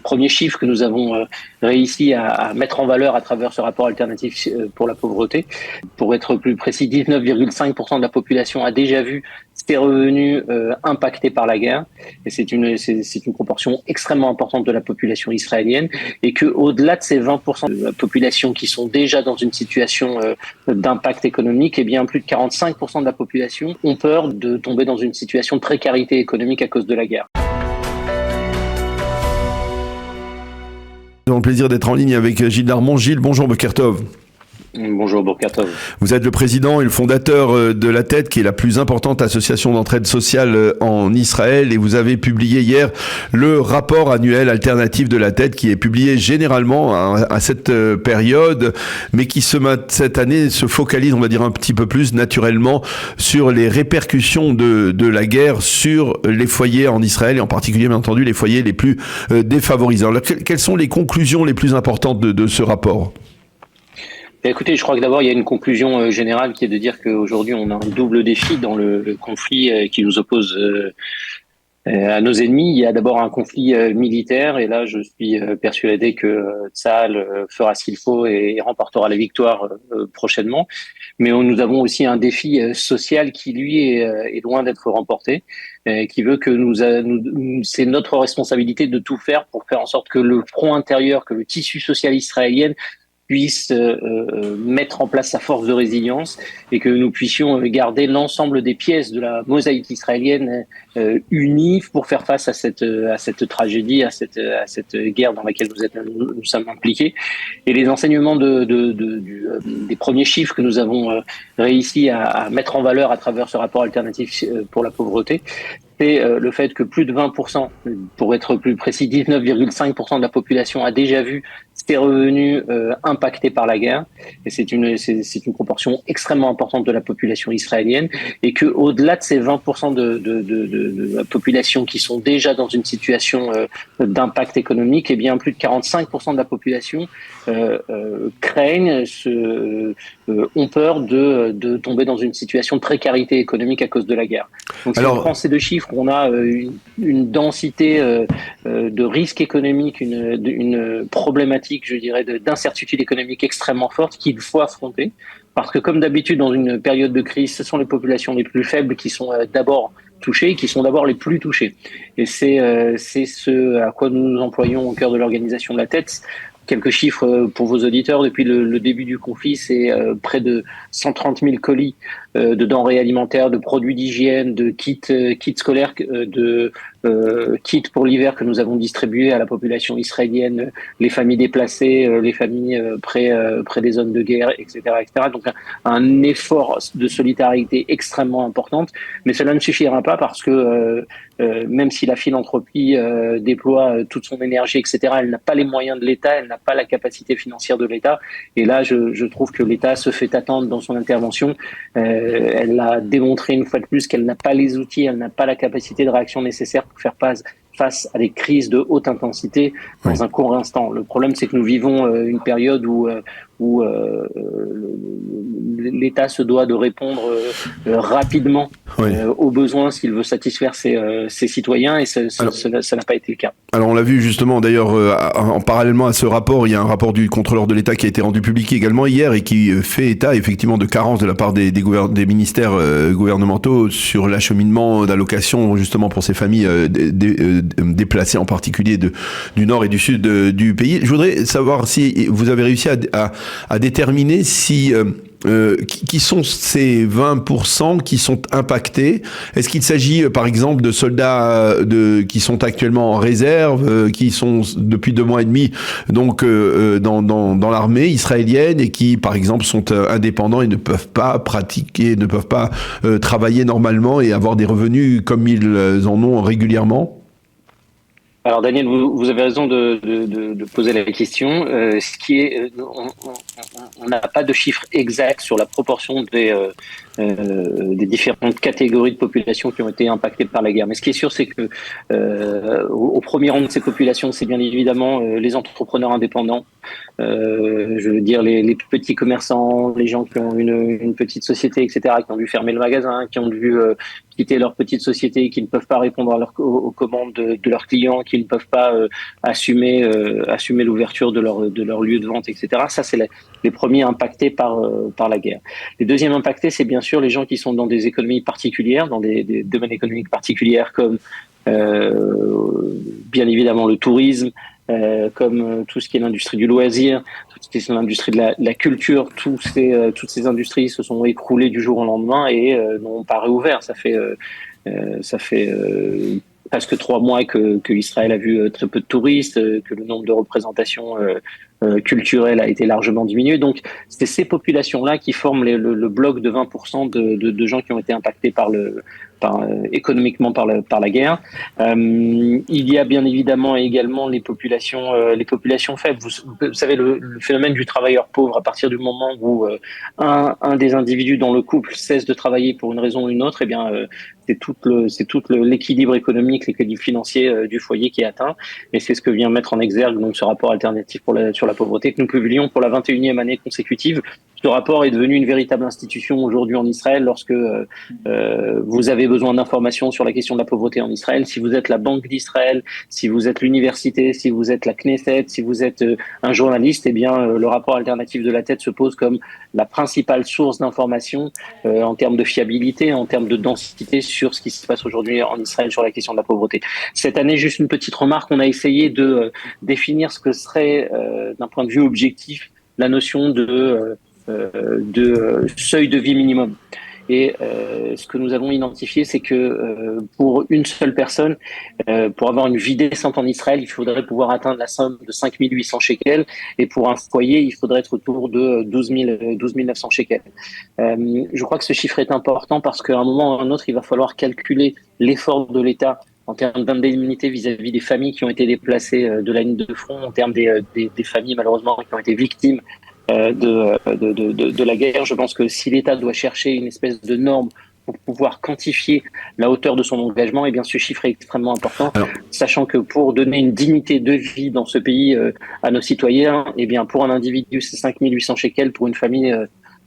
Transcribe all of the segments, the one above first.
premiers chiffres que nous avons réussi à mettre en valeur à travers ce rapport alternatif pour la pauvreté. Pour être plus précis, 19,5% de la population a déjà vu ses revenus impactés par la guerre. Et c'est une proportion extrêmement importante de la population israélienne. Et qu'au-delà de ces 20% de la population qui sont déjà dans une situation d'impact économique, eh bien plus de 45% de la population ont peur de tomber dans une situation de précarité économique à cause de la guerre. Nous avons le plaisir d'être en ligne avec Gilles Darmon. Gilles, bonjour Boker Tov. Bonjour Boker Tov. Vous êtes le président et le fondateur de La Tête, qui est la plus importante association d'entraide sociale en Israël, et vous avez publié hier le rapport annuel alternatif de La Tête, qui est publié généralement à cette période, mais qui cette année se focalise, on va dire un petit peu plus naturellement, sur les répercussions de la guerre sur les foyers en Israël, et en particulier bien entendu les foyers les plus défavorisés. Alors, quelles sont les conclusions les plus importantes de ce rapport ? Écoutez, je crois que d'abord, il y a une conclusion générale qui est de dire qu'aujourd'hui, on a un double défi dans le conflit qui nous oppose à nos ennemis. Il y a d'abord un conflit militaire, et là, je suis persuadé que Tsahal fera ce qu'il faut et remportera la victoire prochainement. Mais nous avons aussi un défi social qui, lui, est loin d'être remporté, qui veut que c'est notre responsabilité de tout faire pour faire en sorte que le front intérieur, que le tissu social israélien puisse mettre en place sa force de résilience, et que nous puissions garder l'ensemble des pièces de la mosaïque israélienne unies pour faire face à cette tragédie, à cette guerre dans laquelle nous sommes impliqués. Et les enseignements des premiers chiffres que nous avons réussi à mettre en valeur à travers ce rapport alternatif pour la pauvreté, c'est le fait que plus de 20%, pour être plus précis, 19,5% de la population a déjà vu ses revenus impactés par la guerre. Et c'est une proportion extrêmement importante de la population israélienne. Et qu'au-delà de ces 20% de la population qui sont déjà dans une situation d'impact économique, eh bien plus de 45% de la population craignent, ont peur de tomber dans une situation de précarité économique à cause de la guerre. Donc si on prend ces deux chiffres, on a une densité de risque économique, une problématique, je dirais, d'incertitude économique extrêmement forte qu'il faut affronter. Parce que comme d'habitude, dans une période de crise, ce sont les populations les plus faibles qui sont d'abord touchées et qui sont d'abord les plus touchées. Et c'est ce à quoi nous nous employons au cœur de l'organisation de La Tête. Quelques chiffres pour vos auditeurs. Depuis le début du conflit, c'est près de 130 000 colis de denrées alimentaires, de produits d'hygiène, de kits scolaires, de kits pour l'hiver que nous avons distribués à la population israélienne, les familles déplacées, les familles près des zones de guerre, etc., etc. Donc un effort de solidarité extrêmement importante, mais cela ne suffira pas parce que même si la philanthropie déploie toute son énergie, etc., elle n'a pas les moyens de l'État, elle n'a pas la capacité financière de l'État. Et là, je trouve que l'État se fait attendre dans son intervention. Elle a démontré une fois de plus qu'elle n'a pas les outils, elle n'a pas la capacité de réaction nécessaire pour faire face à des crises de haute intensité dans un court instant. Le problème, c'est que nous vivons une période où l'État se doit de répondre rapidement aux besoins s'il veut satisfaire ses citoyens, et ça n'a pas été le cas. Alors on l'a vu justement d'ailleurs en parallèlement à ce rapport, il y a un rapport du contrôleur de l'État qui a été rendu public également hier et qui fait état effectivement de carences de la part des ministères gouvernementaux sur l'acheminement d'allocations justement pour ces familles déplacées, en particulier du nord et du sud du pays. Je voudrais savoir si vous avez réussi à déterminer qui sont ces 20% qui sont impactés. Est-ce qu'il s'agit par exemple de soldats qui sont actuellement en réserve, qui sont depuis 2 mois et demi donc dans l'armée israélienne et qui par exemple sont indépendants et ne peuvent pas pratiquer, ne peuvent pas travailler normalement et avoir des revenus comme ils en ont régulièrement? Alors Daniel, vous avez raison de poser la question. Ce qui est, on n'a pas de chiffre exact sur la proportion des différentes catégories de population qui ont été impactées par la guerre. Mais ce qui est sûr, c'est que au premier rang de ces populations, c'est bien évidemment les entrepreneurs indépendants. Je veux dire les petits commerçants, les gens qui ont une petite société, etc., qui ont dû fermer le magasin, qui ont dû quitter leur petite société, qui ne peuvent pas répondre aux commandes de leurs clients, qui ne peuvent pas assumer l'ouverture de leur lieu de vente, etc. Ça, c'est les premiers impactés par la guerre. Les deuxièmes impactés, c'est bien sûr les gens qui sont dans des économies particulières, dans des domaines économiques particuliers comme bien évidemment le tourisme, comme tout ce qui est l'industrie du loisir, tout ce qui est l'industrie de la culture, toutes ces industries se sont écroulées du jour au lendemain et n'ont pas réouvert. Ça fait presque 3 mois que Israël a vu très peu de touristes, que le nombre de représentations culturelles a été largement diminué. Donc, c'est ces populations-là qui forment le bloc de 20% de gens qui ont été impactés économiquement par la guerre. Il y a bien évidemment également les populations faibles. Vous savez, le phénomène du travailleur pauvre, à partir du moment où un des individus dans le couple cesse de travailler pour une raison ou une autre, eh bien, c'est tout l'équilibre économique, l'équilibre financier du foyer qui est atteint. Et c'est ce que vient mettre en exergue donc ce rapport alternatif sur la pauvreté que nous publions pour la 21e année consécutive. Ce rapport est devenu une véritable institution aujourd'hui en Israël lorsque vous avez besoin d'informations sur la question de la pauvreté en Israël. Si vous êtes la Banque d'Israël, si vous êtes l'université, si vous êtes la Knesset, si vous êtes un journaliste, eh bien, le rapport alternatif de la tête se pose comme la principale source d'information en termes de fiabilité, en termes de densité sur ce qui se passe aujourd'hui en Israël sur la question de la pauvreté. Cette année, juste une petite remarque, on a essayé de définir ce que serait, d'un point de vue objectif, la notion de seuil de vie minimum. Et ce que nous avons identifié, c'est que pour une seule personne, pour avoir une vie décente en Israël, il faudrait pouvoir atteindre la somme de 5 800 shekels. Et pour un foyer, il faudrait être autour de 12 900 shekels. Je crois que ce chiffre est important parce qu'à un moment ou à un autre, il va falloir calculer l'effort de l'État en termes d'indemnité vis-à-vis des familles qui ont été déplacées de la ligne de front, en termes des familles malheureusement qui ont été victimes de la guerre. Je pense que si l'État doit chercher une espèce de norme pour pouvoir quantifier la hauteur de son engagement, eh bien ce chiffre est extrêmement important, sachant que pour donner une dignité de vie dans ce pays à nos citoyens, eh bien pour un individu c'est 5 800 shekels, pour une famille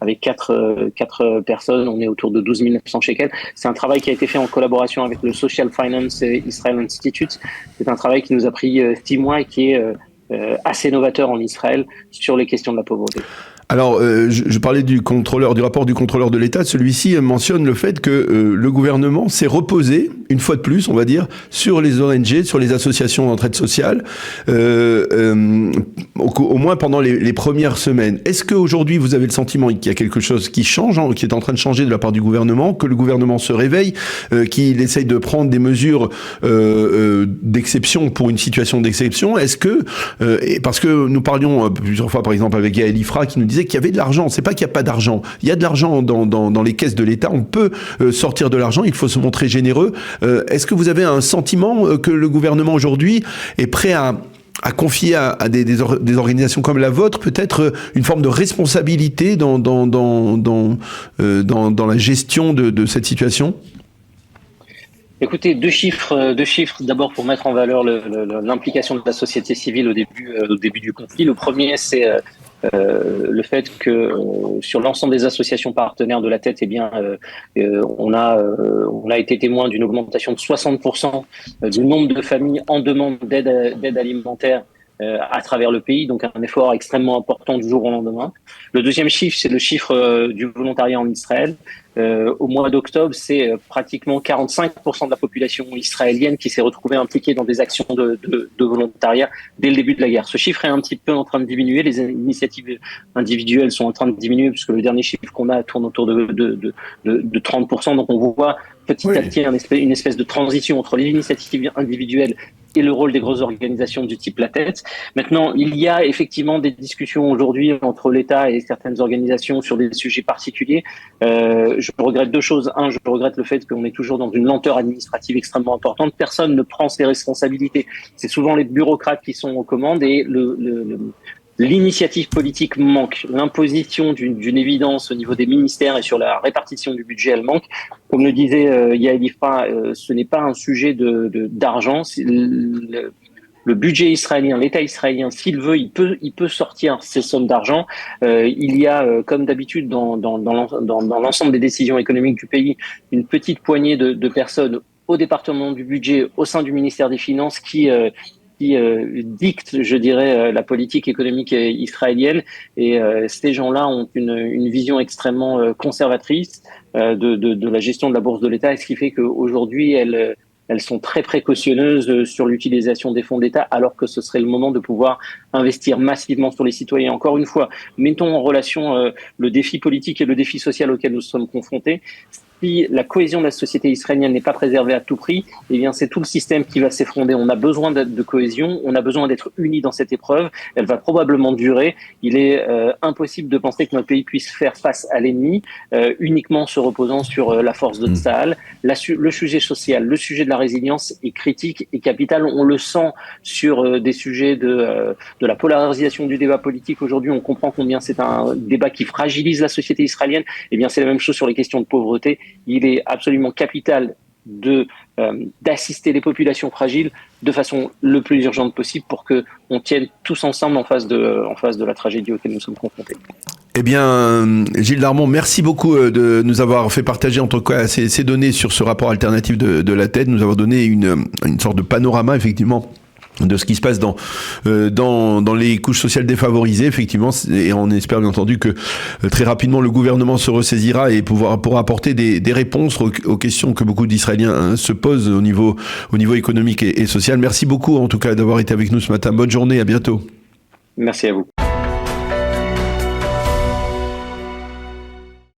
avec quatre personnes, on est autour de 12 900 shekels. C'est un travail qui a été fait en collaboration avec le Social Finance Israel Institute. C'est un travail qui nous a pris 6 mois et qui est assez novateur en Israël sur les questions de la pauvreté. Alors, je parlais du rapport du contrôleur de l'État. Celui-ci mentionne le fait que le gouvernement s'est reposé, une fois de plus, on va dire, sur les ONG, sur les associations d'entraide sociale, au moins pendant les premières semaines. Est-ce qu'aujourd'hui, vous avez le sentiment qu'il y a quelque chose qui change, qui est en train de changer de la part du gouvernement, que le gouvernement se réveille, qu'il essaye de prendre des mesures d'exception pour une situation d'exception? Est-ce que, parce que nous parlions plusieurs fois, par exemple, avec Gaël Ifra, qui nous disait qu'il y avait de l'argent. C'est pas qu'il n'y a pas d'argent. Il y a de l'argent dans les caisses de l'État. On peut sortir de l'argent. Il faut se montrer généreux. Est-ce que vous avez un sentiment que le gouvernement aujourd'hui est prêt à confier à des organisations comme la vôtre peut-être une forme de responsabilité dans la gestion de cette situation? Écoutez, deux chiffres d'abord pour mettre en valeur l'implication de la société civile au début du conflit. Le premier, c'est le fait que sur l'ensemble des associations partenaires de la tête, eh bien, on a été témoin d'une augmentation de 60% du nombre de familles en demande d'aide alimentaire à travers le pays, donc un effort extrêmement important du jour au lendemain. Le deuxième chiffre, c'est le chiffre du volontariat en Israël. Au mois d'octobre, c'est pratiquement 45% de la population israélienne qui s'est retrouvée impliquée dans des actions de volontariat dès le début de la guerre. Ce chiffre est un petit peu en train de diminuer. Les initiatives individuelles sont en train de diminuer puisque le dernier chiffre qu'on a tourne autour de 30%. Donc on voit petit à petit une espèce de transition entre les initiatives individuelles et le rôle des grosses organisations du type La Tête. Maintenant, il y a effectivement des discussions aujourd'hui entre l'État et certaines organisations sur des sujets particuliers. Je regrette deux choses. Un, je regrette le fait qu'on est toujours dans une lenteur administrative extrêmement importante. Personne ne prend ses responsabilités. C'est souvent les bureaucrates qui sont aux commandes et l'initiative politique manque. L'imposition d'une évidence au niveau des ministères et sur la répartition du budget, elle manque. Comme le disait Yael Ifra, ce n'est pas un sujet d'argent. Le budget israélien, l'État israélien, s'il veut, il peut sortir ces sommes d'argent. Il y a, comme d'habitude, dans l'ensemble des décisions économiques du pays, une petite poignée de personnes au département du budget, au sein du ministère des Finances, qui dictent, je dirais, la politique économique israélienne. Et ces gens-là ont une vision extrêmement conservatrice de la gestion de la bourse de l'État, et ce qui fait qu'aujourd'hui, elles sont très précautionneuses sur l'utilisation des fonds d'État, alors que ce serait le moment de pouvoir investir massivement sur les citoyens. Encore une fois, mettons en relation le défi politique et le défi social auquel nous sommes confrontés. Si la cohésion de la société israélienne n'est pas préservée à tout prix, eh bien c'est tout le système qui va s'effondrer. On a besoin de cohésion, on a besoin d'être unis dans cette épreuve. Elle va probablement durer. Il est impossible de penser que notre pays puisse faire face à l'ennemi uniquement en se reposant sur la force de Tsahal. Le sujet social, le sujet de la résilience est critique et capital. On le sent sur des sujets de la polarisation du débat politique. Aujourd'hui, on comprend combien c'est un débat qui fragilise la société israélienne. Eh bien, c'est la même chose sur les questions de pauvreté. Il est absolument capital d'assister les populations fragiles de façon le plus urgente possible pour que on tienne tous ensemble en face de la tragédie auquel nous sommes confrontés. Eh bien, Gilles Darmon, merci beaucoup de nous avoir fait partager en tout cas ces données sur ce rapport alternatif de la TED, nous avoir donné une sorte de panorama effectivement de ce qui se passe dans les couches sociales défavorisées, effectivement, et on espère bien entendu que très rapidement le gouvernement se ressaisira et pourra apporter des réponses aux questions que beaucoup d'Israéliens se posent au niveau économique et social. Merci beaucoup en tout cas d'avoir été avec nous ce matin. Bonne journée, à bientôt. Merci à vous.